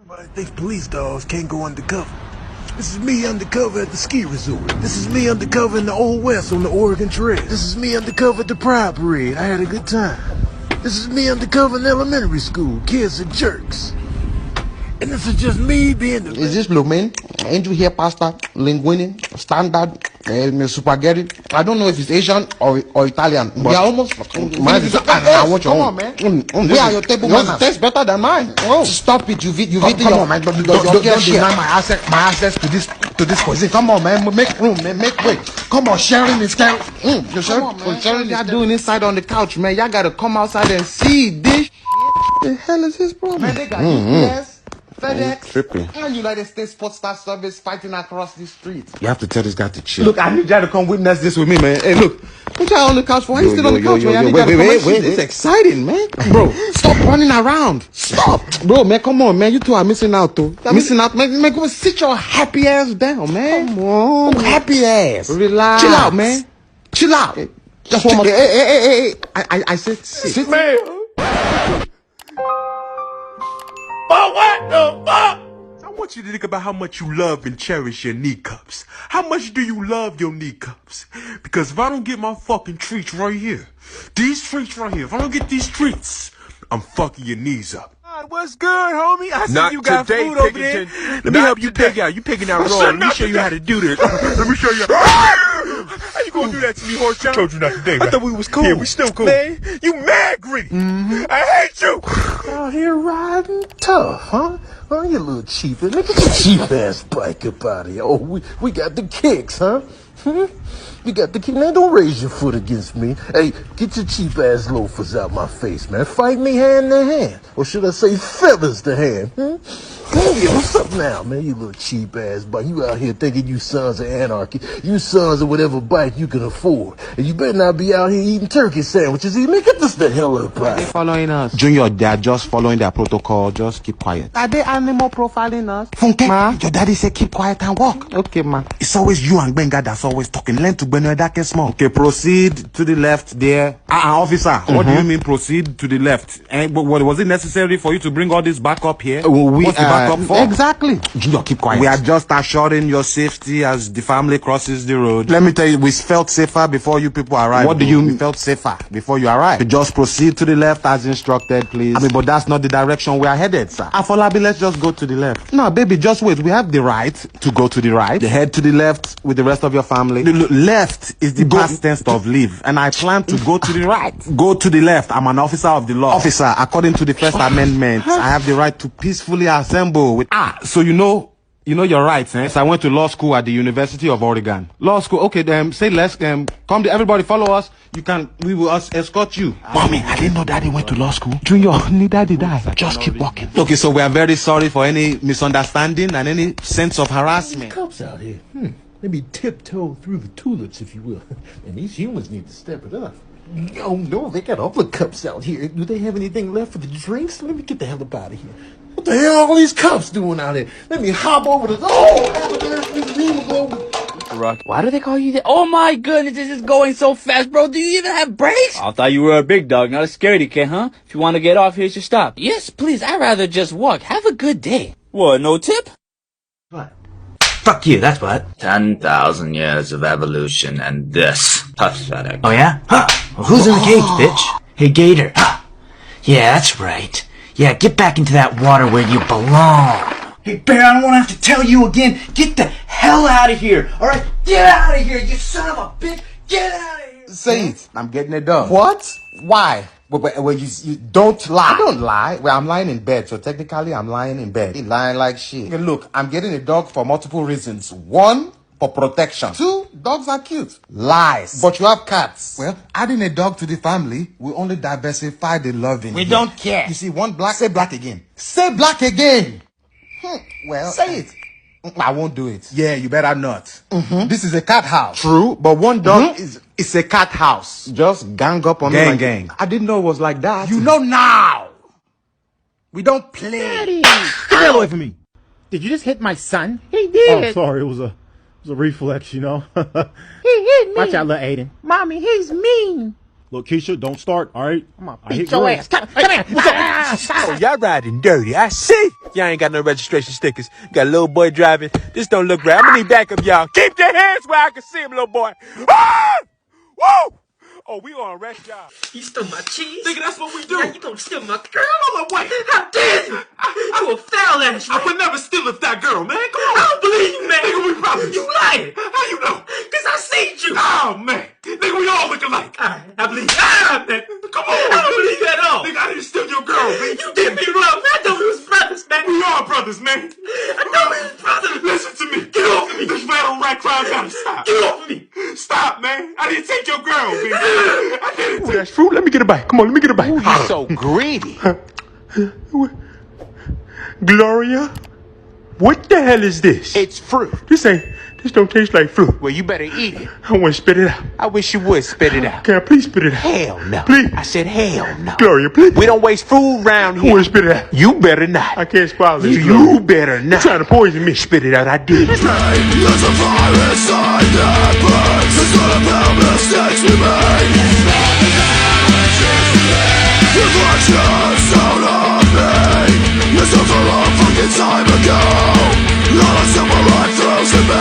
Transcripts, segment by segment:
Everybody thinks police dogs can't go undercover. This is me undercover at the ski resort. This is me undercover in the Old West on the Oregon Trail. This is me undercover at the Pride Parade. I had a good time. This is me undercover in elementary school. Kids are jerks. And this is just me being the... Is this blue man? Angel hair pasta, linguine, standard, spaghetti. I don't know if it's Asian or Italian. But yeah, almost. Mine is... I want your own. Man. Where are your table manners? Tastes better than mine. Oh. Stop it. You've eaten Come on, man. Don't deny my access to this cuisine. Come on, man. Make room, man. Make way. Come on, sharing is caring. Sharing y'all doing inside on the couch, man. Y'all gotta come outside and see this. The hell is his problem? Man, they got UPS. FedEx, tripping. And United States Postal Service fighting across the street. You have to tell this guy to chill. Look, I need y'all to come witness this with me, man. Hey, look, what y'all on the couch for? Why you still on the couch, man? Wait. It's exciting, man. Bro, stop running around. Stop. Bro, man, come on, man. You two are missing out, though. Missing out, man. Man, go sit your happy ass down, man. Come on. Happy ass. Relax. Chill out, man. Chill out. Just one more. Hey. I said sit. Man. Oh, what the fuck? I want you to think about how much you love and cherish your knee cups. How much do you love your knee cups? Because if I don't get my fucking treats right here, these treats right here, if I don't get these treats, I'm fucking your knees up. What's good, homie? I see you got today, food over there. Let me help you pick out. You picking out roll. Let me show you how to do this. Let me show you. How you gonna do that to me, horse child? I told you not today. I thought we was cool. Yeah, we still cool. Man, you mad greedy. I hate you. Out here riding tough, huh? Oh, you little cheap. Look at your cheap ass bike up out of here. Oh, we got the kicks, huh? You got the kick. Man, don't raise your foot against me. Hey, get your cheap ass loafers out my face, man. Fight me hand to hand. Or should I say feathers to hand? Yeah, what's up now, man? You little cheap ass bike. You out here thinking you sons of anarchy. You sons of whatever bike you can afford. And you better not be out here eating turkey sandwiches. Man, get this the hell up, right? They're following us. Junior, they are just following their protocol. Just keep quiet. Are they animal profiling us? Funke, ma? Your daddy said keep quiet and walk. Okay, ma. It's always you and Benga that's always talking. Learn to Benga that can small. Okay, proceed to the left there. Officer, what do you mean proceed to the left? Was it necessary for you to bring all this back up here? What's the backup for? Exactly. Junior, keep quiet. We are just assuring your safety as the family crosses the road. Let me tell you, we felt safer before you people arrived. What do you mean? We felt safer before you arrived. You just proceed to the left as instructed, please. I mean, but that's not the direction we are headed, sir. Afolabi, let's just go to the left. No, baby, just wait. We have the right to go to the right. The head to the left with the rest of your family. The left is the past tense of leave, and I plan to go to the right. Go to the left. I'm an officer of the law. Officer, according to the First Amendment, I have the right to peacefully assemble with... So you know your rights, eh? So I went to law school at the University of Oregon. Law school, okay, say less, come, everybody follow us. We will escort you. Mommy, I didn't know daddy went to law school. Junior, neither did I. Just keep walking. Okay, so we are very sorry for any misunderstanding and any sense of harassment. Cops out here. Let me tiptoe through the tulips, if you will. And these humans need to step it up. Oh, no, they got all the cups out here. Do they have anything left for the drinks? Let me get the hell up out of here. What the hell are all these cups doing out here? Let me hop over the... Why do they call you that? Oh, my goodness, this is going so fast, bro. Do you even have brakes? I thought you were a big dog, not a scaredy cat, huh? If you want to get off, here's your stop. Yes, please, I'd rather just walk. Have a good day. What, no tip? What? Fuck you, that's what. 10,000 years of evolution and this pathetic. Oh, yeah? Huh. Well, who's in the cage, bitch? Hey, Gator. Huh. Yeah, that's right. Yeah, get back into that water where you belong. Hey, Bear, I don't want to have to tell you again. Get the hell out of here, all right? Get out of here, you son of a bitch. Get out of here. Say it. I'm getting it done. What? Why? Well, you don't lie. I don't lie. Well, I'm lying in bed, so technically I'm lying in bed. Ain't lying like shit. Okay, look, I'm getting a dog for multiple reasons. 1, for protection. 2, dogs are cute. Lies. But you have cats. Well, adding a dog to the family will only diversify the loving. We don't care. You see, one black... Say black again. Say black again. Well... Say it. I won't do it. Yeah, you better not. This is a cat house. True, but one dog it's a cat house. Just gang up on me. Gang. I didn't know it was like that. You know now. We don't play. Daddy, get that away from me. Did you just hit my son? He did. Oh, sorry. It was a reflex, you know. He hit me. Watch out, little Aiden. Mommy, he's mean. Look, Keisha, don't start, all right? I'm gonna beat your ass. Come here. What's up? Oh, y'all riding dirty. I see. Y'all ain't got no registration stickers. Got a little boy driving. This don't look right. I'm gonna need backup, y'all. Keep your hands where I can see him, little boy. Ah! Woo! Oh, we gonna arrest y'all. You stole my cheese? Nigga, that's what we do. Now you gonna steal my girl? Hold on, wait. How dare you? You a foul ass. I would never steal a fat girl, man. Come on. I don't believe you, man. Nigga, we brothers. You lying. How you know? Cause I seen you. Oh, man. Nigga, we all look alike. Alright, I believe you. Ah, man. Come on. I don't believe you at all. Nigga, I didn't steal your girl, man. You did me wrong, man. I know we was brothers, man. We are brothers, man. I know we was brothers. Listen to me. Get off of me. This rat on rat crime gotta stop. Get off of me. Stop, man. I didn't take your girl, man. I didn't. Ooh, that's fruit. Let me get a bite. Come on, let me get a bite. Ooh, you're so greedy. Gloria, what the hell is this? It's fruit. This don't taste like fruit. Well, you better eat it. I want to spit it out. I wish you would spit it out. Can I please spit it out? Hell no. Please. I said hell no. Gloria, please. We don't waste food around I here. want to spit it out. You better not. I can't swallow this. You better You're not. trying to poison me. Spit it out. I did. There's a virus that burns. It's all about mistakes we made. Reflections out of me. You're so for a fucking time ago. Not a simple life throws at me.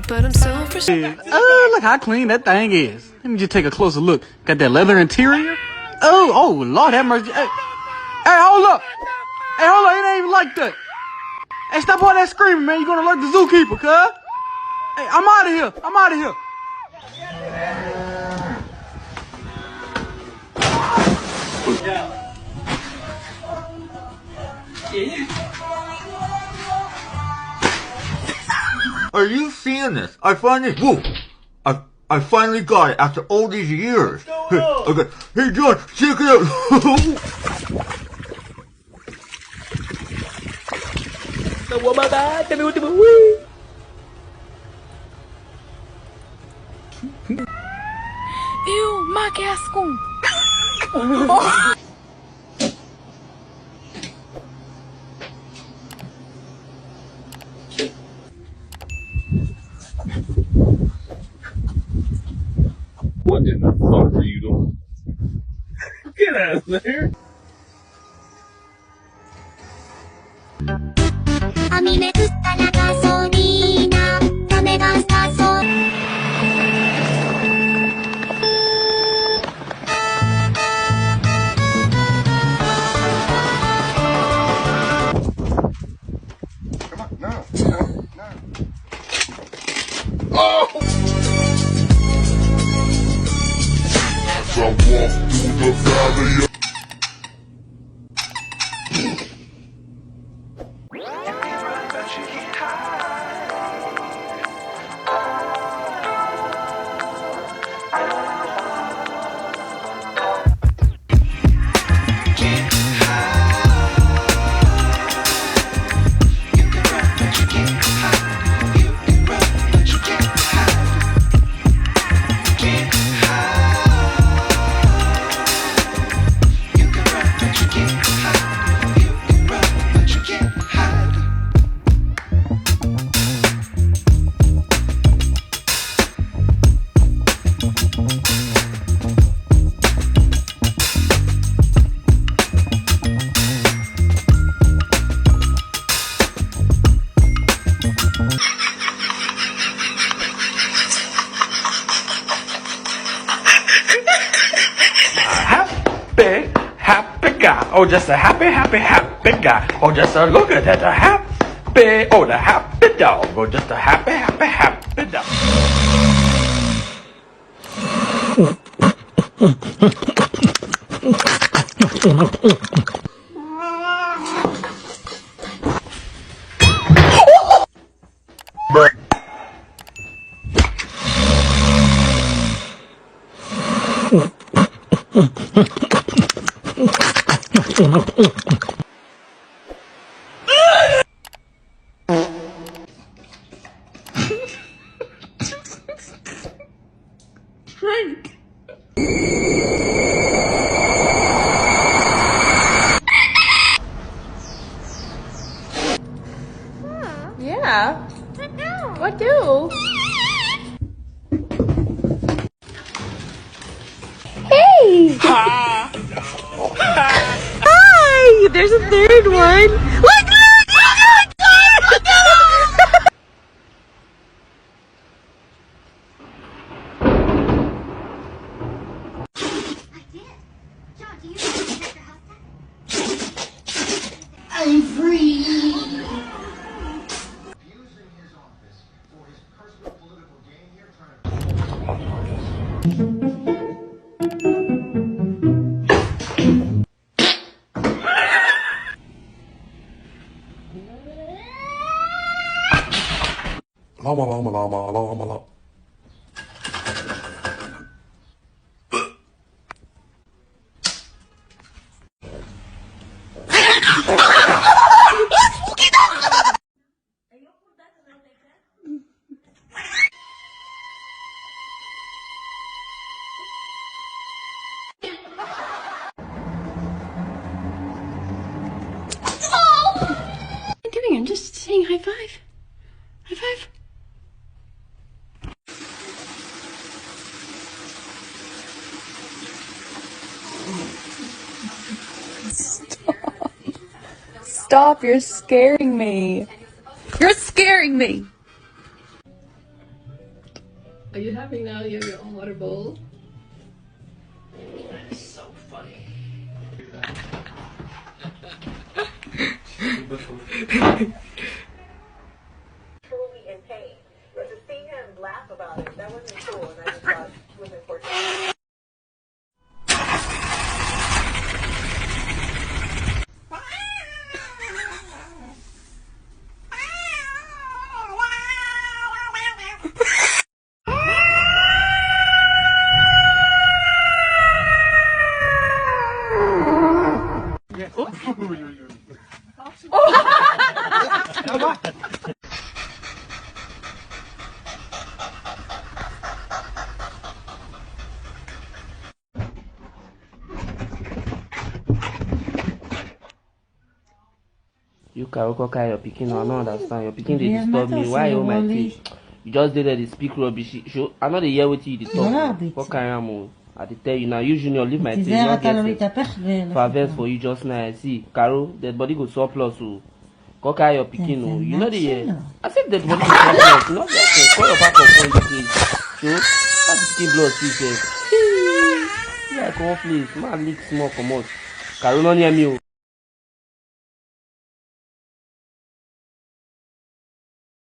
But I'm so frustrated. Oh, look how clean that thing is. Let me just take a closer look. Got that leather interior. Oh, Lord have mercy. Hey, hold up. Hey, hold up. It ain't even like that. Hey, stop all that screaming, man. You're gonna alert the zookeeper, cuz. Hey, I'm out of here. I'm out of here. Are you seeing this? I finally I finally got it after all these years. No. Okay. Hey John, check it out. Ew, my gascon. What in the fuck are you doing? Get out of there. Happy guy. Oh, just a happy guy. Oh, just a look at that, a happy. Oh, the happy dog. Oh, just a happy dog. Frank. Yeah. What do? Hey! Hi! There's a third one. Look! I'm free. I'm just saying high five. High five. Stop, you're scaring me. You're scaring me. Are you happy now you have your own water bowl? So funny. Truly in pain. But to see him laugh about it, that wasn't cool, and I just thought it was important. You Karokoka, your picking, I don't understand. Your picking, they disturb me. Why you my face? You just did they speak rubbish. Show, I'm not a year with you, they talk. What kind of move? I tell you now, you junior, leave my face. Not get favors for you just now. I see, Caro, that body go surplus. Koka, your picking, you know the year. I said that body go surplus. Not just call your back of phone, please. Show, that's skin blood, see, yeah, come on, please. Man, leak small, come on. Caro, no near me.